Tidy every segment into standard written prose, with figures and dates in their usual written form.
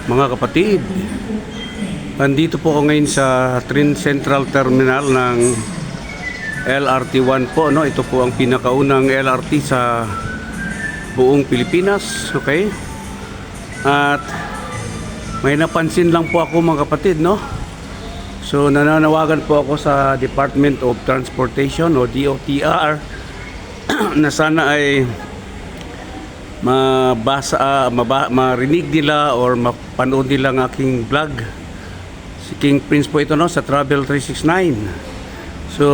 Mga kapatid, andito po ako ngayon sa Trin Central Terminal ng LRT1 po, no? Ito po ang pinakaunang LRT sa buong Pilipinas, okay? At may napansin lang po ako, mga kapatid, no? So nananawagan po ako sa Department of Transportation o DOTR na sana ay marinig nila or mapanood nila ang aking vlog. Si King Prince po ito, no, sa Travel 369. So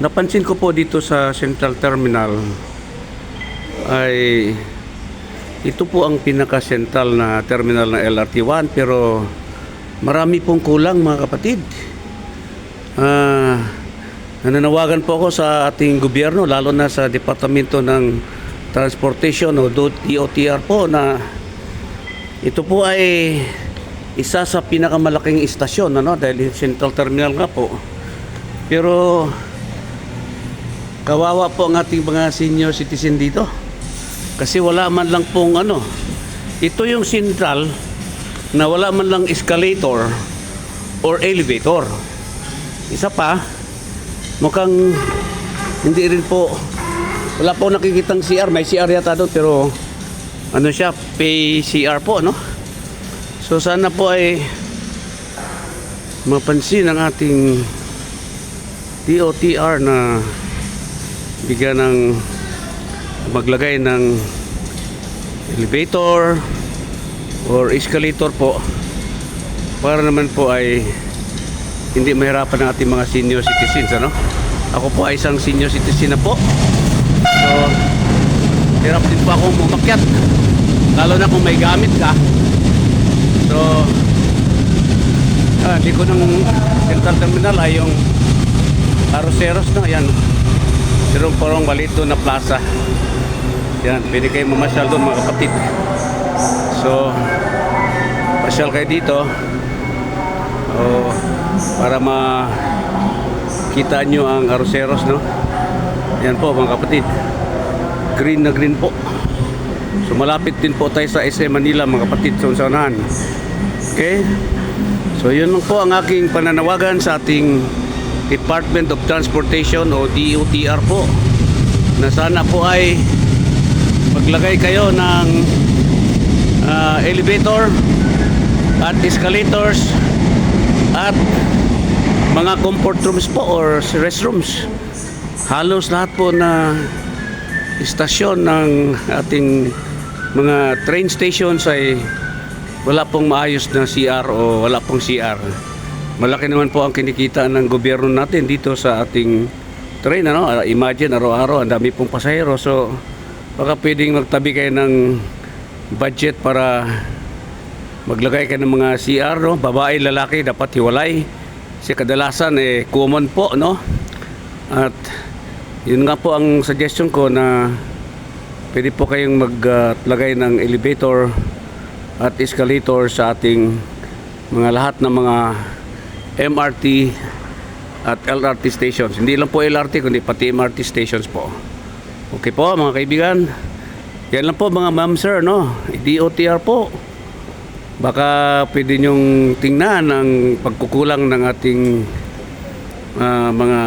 napansin ko po dito sa Central Terminal ay ito po ang pinaka-central na terminal ng LRT1, pero marami pong kulang, mga kapatid. Nananawagan po ako sa ating gobyerno, lalo na sa Departamento ng Transportation o DOTR po, na ito po ay isa sa pinakamalaking istasyon, ano, dahil Central Terminal nga po. Pero kawawa po ang ating mga senior citizen dito, kasi wala man lang pong ito yung central na wala man lang escalator or elevator. Isa pa, mukhang hindi rin po, wala po nakikitang CR. May CR yata doon, pero siya, pay CR po, no? So sana po ay mapansin ang ating DOTR na bigyan ng maglagay ng elevator or escalator po, para naman po ay hindi mahirapan ang ating mga senior citizens, ano? Ako po ay isang senior citizen na po. So hirap din po akong umakyat, lalo na kung may gamit ka. So hindi ko ng Central Terminal ay yung Arroceros, no? Yan, merong parang balito na plaza. Yan, pwede kayo mamasyal doon, mga kapatid. So pasyal kayo dito para makita nyo ang Arroceros, no? Yan po, mga kapatid, green na green po. So malapit din po tayo sa SM Manila, mga kapatid, sa unahan. Okay, so yun lang po ang aking pananawagan sa ating Department of Transportation o DOTR po, na sana po ay maglagay kayo ng elevator at escalators at mga comfort rooms po or restrooms. Halos lahat po na istasyon ng ating mga train stations ay wala pong maayos na CR o wala pong CR. Malaki naman po ang kinikita ng gobyerno natin dito sa ating train, ano? Imagine, araw-araw ang dami pong pasahero. So baka pwedeng magtabi kayo ng budget para maglagay kayo ng mga CR, no? Babae, lalaki dapat hiwalay, kasi kadalasan common po, no? At yun nga po ang suggestion ko, na pwede po kayong maglagay ng elevator at escalator sa ating mga lahat ng mga MRT at LRT stations. Hindi lang po LRT, kundi pati MRT stations po. Okay po, mga kaibigan, yan lang po, mga ma'am sir, no? DOTR po, baka pwede nyong tingnan ang pagkukulang ng ating mga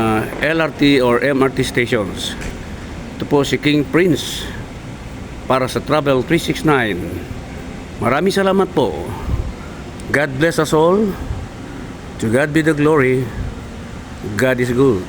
LRT or MRT stations. Ito po si King Prince para sa Travel 369. Maraming salamat po. God bless us all. To God be the glory. God is good.